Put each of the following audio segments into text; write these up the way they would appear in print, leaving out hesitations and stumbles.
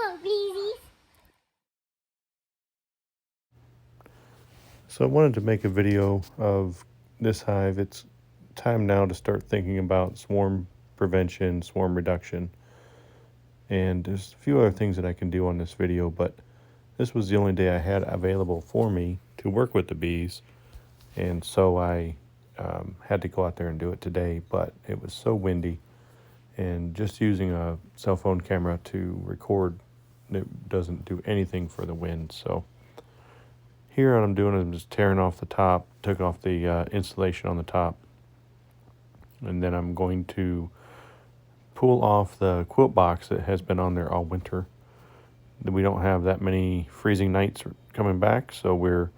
Hello, beesies. So I wanted to make a video of this hive. It's time now to start thinking about swarm prevention, swarm reduction, and there's a few other things that I can do on this video, but this was the only day I had available for me to work with the bees, and so I had to go out there and do it today, but it was so windy, and just using a cell phone camera to record, it doesn't do anything for the wind. So here what I'm doing is I'm just tearing off the top, took off the insulation on the top, and then I'm going to pull off the quilt box that has been on there all winter. We don't have that many freezing nights coming back, so we're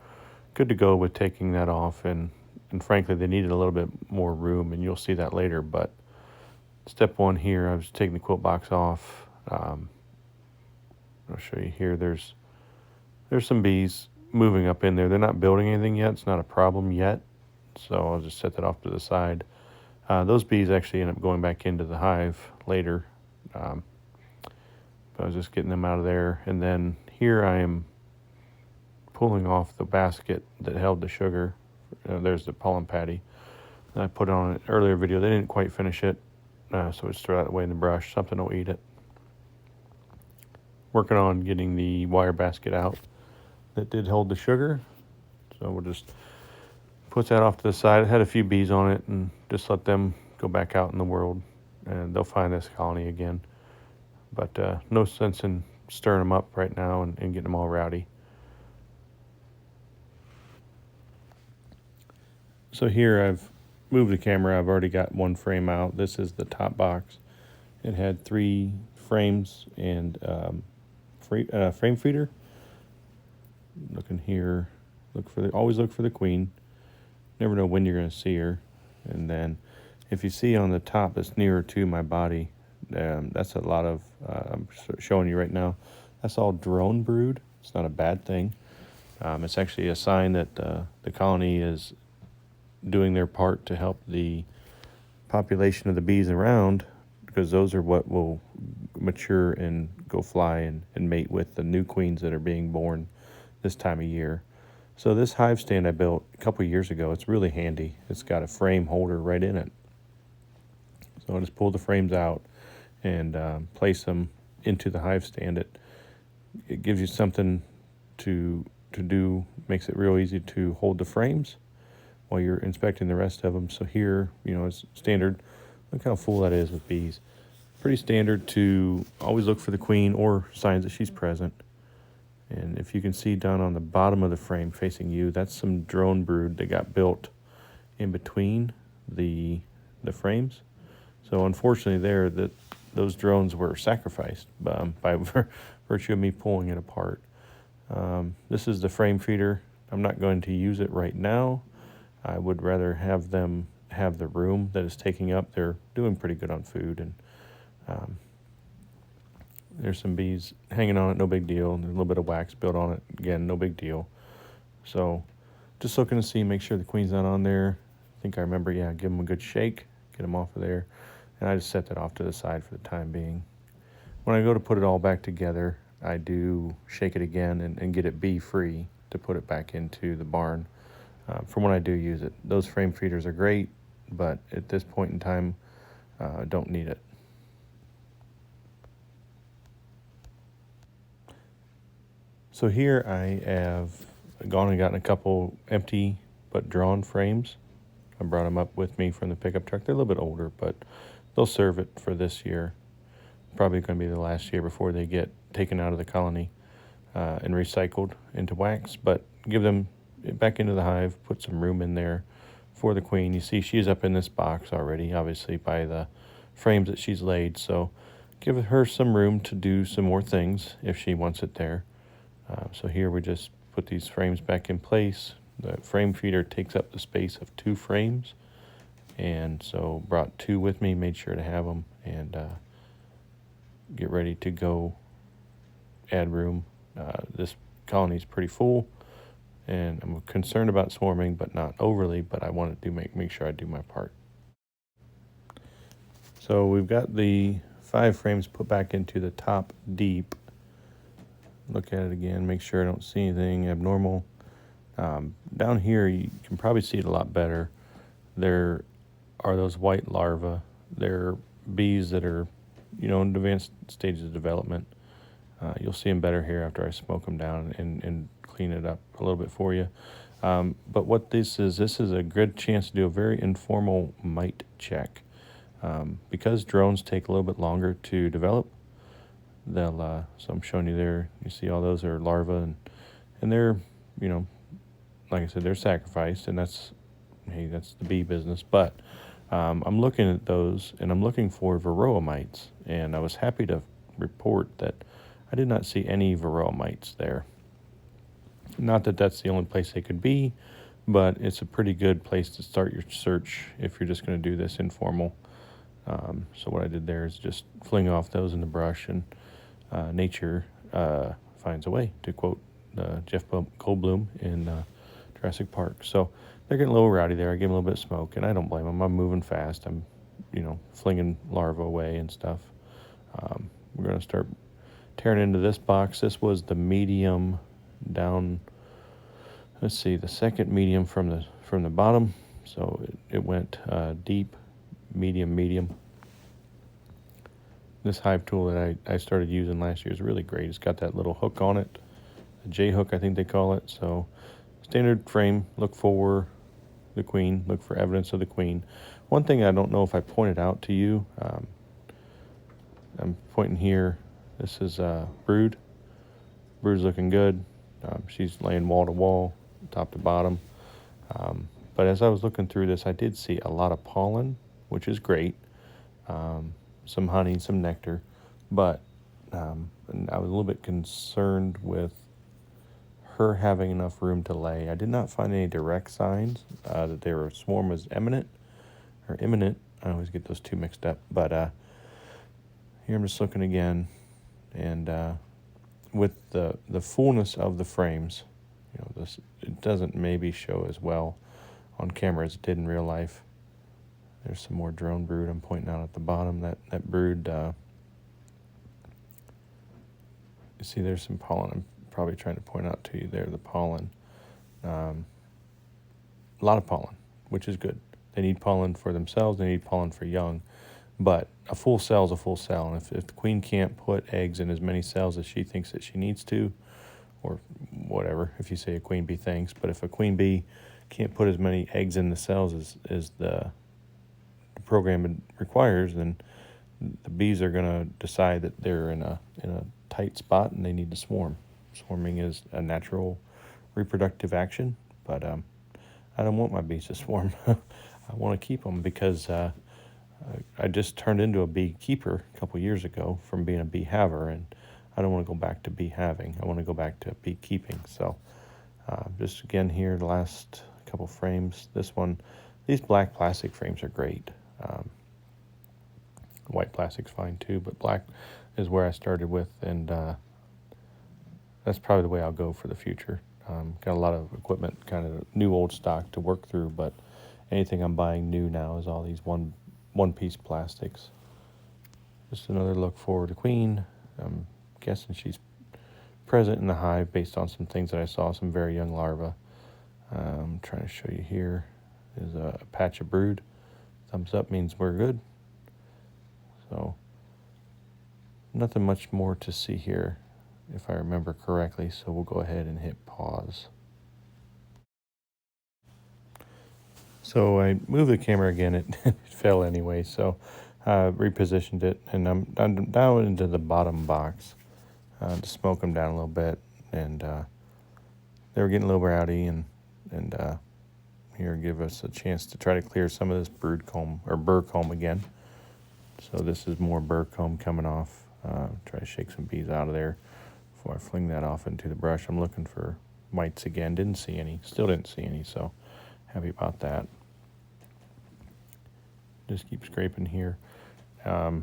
good to go with taking that off, and frankly they needed a little bit more room, and you'll see that later. But step one here, I was taking the quilt box off. I'll show you here. There's some bees moving up in there. They're not building anything yet. It's not a problem yet, so I'll just set that off to the side. Those bees actually end up going back into the hive later. But I was just getting them out of there. And then here I am pulling off the basket that held the sugar. There's the pollen patty. And I put on an earlier video. They didn't quite finish it, so I just throw that away in the brush. Something will eat it. Working on getting the wire basket out that did hold the sugar. So we'll just put that off to the side. It had a few bees on it, and just let them go back out in the world, and they'll find this colony again. But no sense in stirring them up right now and getting them all rowdy. So here I've moved the camera. I've already got one frame out. This is the top box. It had 3 frames and frame feeder. Looking here, always look for the queen. Never know when you're going to see her. And then if you see on the top that's nearer to my body, that's a lot of, I'm showing you right now, that's all drone brood. It's not a bad thing. It's actually a sign that the colony is doing their part to help the population of the bees around, because those are what will mature and go fly and mate with the new queens that are being born this time of year. So this hive stand I built a couple years ago, it's really handy. It's got a frame holder right in it. So I just pull the frames out and place them into the hive stand. It gives you something to do, makes it real easy to hold the frames while you're inspecting the rest of them. So here, it's standard. Look how full that is with bees. Pretty standard to always look for the queen or signs that she's present. And if you can see down on the bottom of the frame facing you, that's some drone brood that got built in between the frames. So unfortunately those drones were sacrificed by virtue of me pulling it apart. This is the frame feeder. I'm not going to use it right now. I would rather have them have the room that is taking up. They're doing pretty good on food, and there's some bees hanging on it, no big deal. There's a little bit of wax built on it, again, no big deal. So just looking to see, make sure the queen's not on there. I think I remember, give them a good shake, get them off of there. And I just set that off to the side for the time being. When I go to put it all back together, I do shake it again and get it bee-free to put it back into the barn for when I do use it. Those frame feeders are great, but at this point in time, don't need it. So here I have gone and gotten a couple empty but drawn frames. I brought them up with me from the pickup truck. They're a little bit older, but they'll serve it for this year. Probably going to be the last year before they get taken out of the colony and recycled into wax. But give them back into the hive, put some room in there for the queen. You see she's up in this box already, obviously, by the frames that she's laid. So give her some room to do some more things if she wants it there. So here we just put these frames back in place. The frame feeder takes up the space of 2 frames. And so brought 2 with me, made sure to have them, and get ready to go add room. This colony is pretty full, and I'm concerned about swarming, but not overly, but I want to make sure I do my part. So we've got the 5 frames put back into the top deep look at it again, make sure I don't see anything abnormal. Down here, you can probably see it a lot better. There are those white larvae. They're bees that are, in advanced stages of development. You'll see them better here after I smoke them down and clean it up a little bit for you. But what this is a good chance to do a very informal mite check. Because drones take a little bit longer to develop, so I'm showing you there, you see all those are larvae, and they're, like I said, they're sacrificed, and that's the bee business. But I'm looking at those, and I'm looking for varroa mites, and I was happy to report that I did not see any varroa mites there. Not that that's the only place they could be, but it's a pretty good place to start your search if you're just going to do this informal. So what I did there is just fling off those in the brush, and nature finds a way, to quote Jeff Goldblum in Jurassic Park. So they're getting a little rowdy there. I gave them a little bit of smoke, and I don't blame them. I'm moving fast. I'm, flinging larvae away and stuff. We're going to start tearing into this box. This was the medium down, let's see, the second medium from the bottom. So it went deep, medium. This hive tool that I started using last year is really great. It's got that little hook on it, a J hook I think they call it. So standard frame, look for the queen, look for evidence of the queen. One thing I don't know if I pointed out to you, I'm pointing here, this is brood. Brood's looking good. She's laying wall to wall, top to bottom. But as I was looking through this, I did see a lot of pollen, which is great. Some honey, some nectar, but and I was a little bit concerned with her having enough room to lay. I did not find any direct signs that their swarm was imminent. I always get those two mixed up. But here I'm just looking again, and with the fullness of the frames, it doesn't maybe show as well on camera as it did in real life. There's some more drone brood I'm pointing out at the bottom. That brood, you see there's some pollen. I'm probably trying to point out to you there, the pollen. A lot of pollen, which is good. They need pollen for themselves. They need pollen for young. But a full cell is a full cell. And if the queen can't put eggs in as many cells as she thinks that she needs to, or whatever, if you say a queen bee thinks, but if a queen bee can't put as many eggs in the cells as the program requires, then the bees are going to decide that they're in a tight spot and they need to swarm. Swarming is a natural reproductive action, but I don't want my bees to swarm. I want to keep them because I just turned into a beekeeper a couple years ago from being a bee haver, and I don't want to go back to bee having. I want to go back to beekeeping. So just again here, the last couple frames. This one, these black plastic frames are great. White plastic's fine too, but black is where I started with, and that's probably the way I'll go for the future. Got a lot of equipment, kind of new old stock to work through, but anything I'm buying new now is all these one-piece plastics. Just another look for the queen. I'm guessing she's present in the hive based on some things that I saw, some very young larvae. I'm trying to show you here is a patch of brood. Thumbs up means we're good. So nothing much more to see here, if I remember correctly. So we'll go ahead and hit pause. So I moved the camera again. It fell anyway. So repositioned it, and I'm down into the bottom box to smoke them down a little bit. And they were getting a little rowdy, and here give us a chance to try to clear some of this brood comb or burr comb again. So this is more burr comb coming off. Try to shake some bees out of there before I fling that off into the brush. I'm looking for mites again. Didn't see any. Still didn't see any, so happy about that. Just keep scraping here. I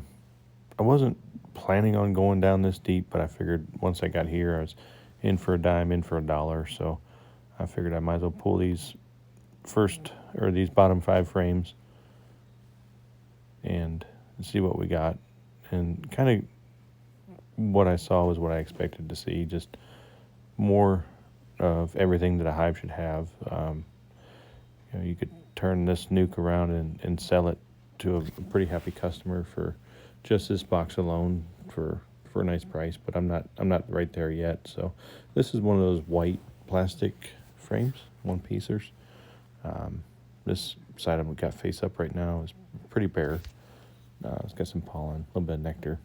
wasn't planning on going down this deep, but I figured once I got here, I was in for a dime, in for a dollar. So I figured I might as well pull these these bottom 5 frames and see what we got, and kind of what I saw was what I expected to see, just more of everything that a hive should have. You could turn this nuke around and sell it to a pretty happy customer for just this box alone for a nice price, but I'm not right there yet. So this is one of those white plastic frames, one piecers. This side of them got face up right now is pretty bare. It's got some pollen, a little bit of nectar.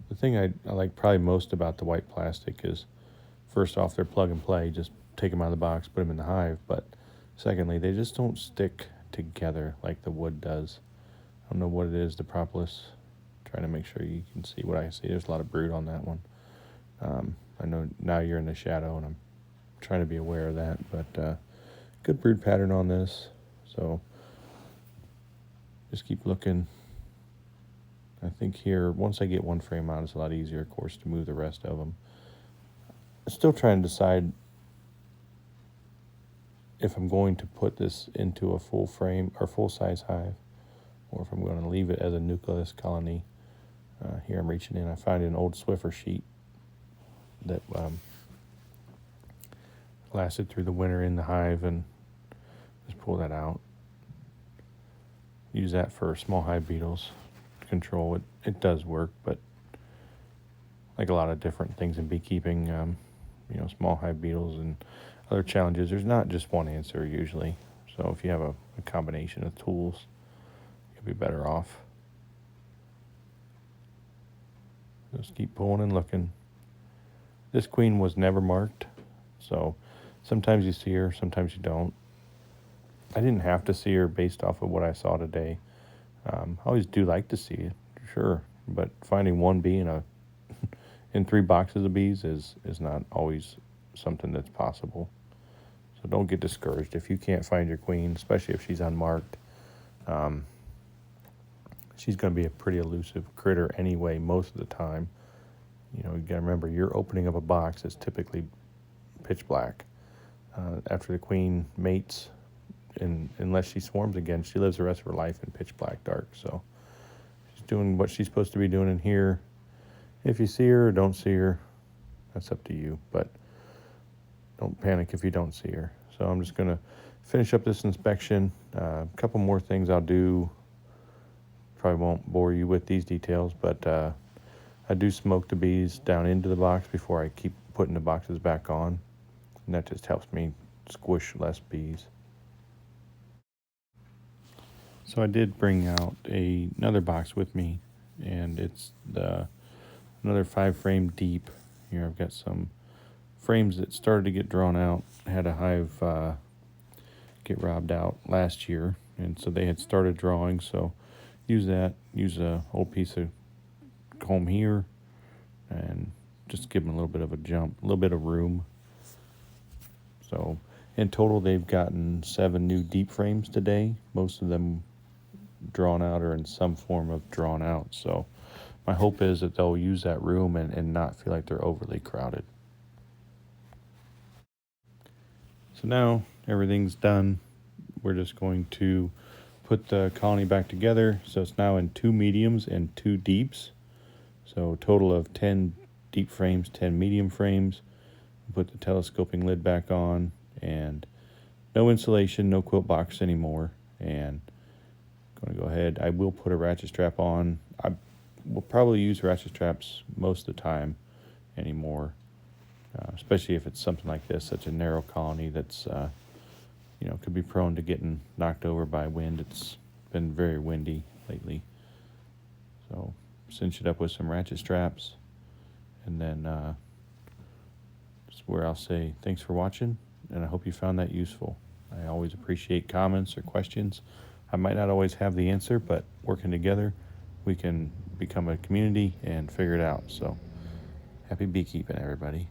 The thing I like probably most about the white plastic is, first off, they're plug and play. Just take them out of the box, put them in the hive. But secondly, they just don't stick together like the wood does. I don't know what it is, the propolis. Trying to make sure you can see what I see. There's a lot of brood on that one. I know now you're in the shadow, and I'm trying to be aware of that. But good brood pattern on this. So just keep looking. I think here, once I get one frame out, it's a lot easier, of course, to move the rest of them. I'm still trying to decide if I'm going to put this into a full frame or full-size hive, or if I'm going to leave it as a nucleus colony. Here I'm reaching in. I find an old Swiffer sheet that lasted through the winter in the hive, and just pull that out. Use that for small hive beetles. Control it. It does work, but like a lot of different things in beekeeping, small hive beetles and other challenges, there's not just one answer usually. So if you have a combination of tools, you'll be better off. Just keep pulling and looking. This queen was never marked, so sometimes you see her, sometimes you don't. I didn't have to see her based off of what I saw today. I always do like to see it, sure, but finding one bee in 3 boxes of bees is not always something that's possible. So don't get discouraged if you can't find your queen, especially if she's unmarked. She's going to be a pretty elusive critter anyway most of the time. You got to remember, you're opening up a box that's typically pitch black. After the queen mates, and unless she swarms again, she lives the rest of her life in pitch black dark. So she's doing what she's supposed to be doing in here. If you see her or don't see her, that's up to you, but don't panic if you don't see her. So I'm just going to finish up this inspection. A couple more things I'll do. Probably won't bore you with these details, but I do smoke the bees down into the box before I keep putting the boxes back on, and that just helps me squish less bees. So I did bring out another box with me, and it's another 5-frame deep. Here I've got some frames that started to get drawn out. I had a hive get robbed out last year, and so they had started drawing. So use a whole piece of comb here, and just give them a little bit of a jump, a little bit of room. So in total, they've gotten 7 new deep frames today. Most of them drawn out or in some form of drawn out. So my hope is that they'll use that room and not feel like they're overly crowded. So now everything's done. We're just going to put the colony back together. So it's now in 2 mediums and 2 deeps. So a total of 10 deep frames, 10 medium frames. Put the telescoping lid back on, and no insulation, no quilt box anymore. And I'm going to go ahead. I will put a ratchet strap on. I will probably use ratchet straps most of the time anymore, especially if it's something like this, such a narrow colony that's could be prone to getting knocked over by wind. It's been very windy lately. So cinch it up with some ratchet straps, and then that's where I'll say thanks for watching, and I hope you found that useful. I always appreciate comments or questions. I might not always have the answer, but working together, we can become a community and figure it out. So happy beekeeping, everybody.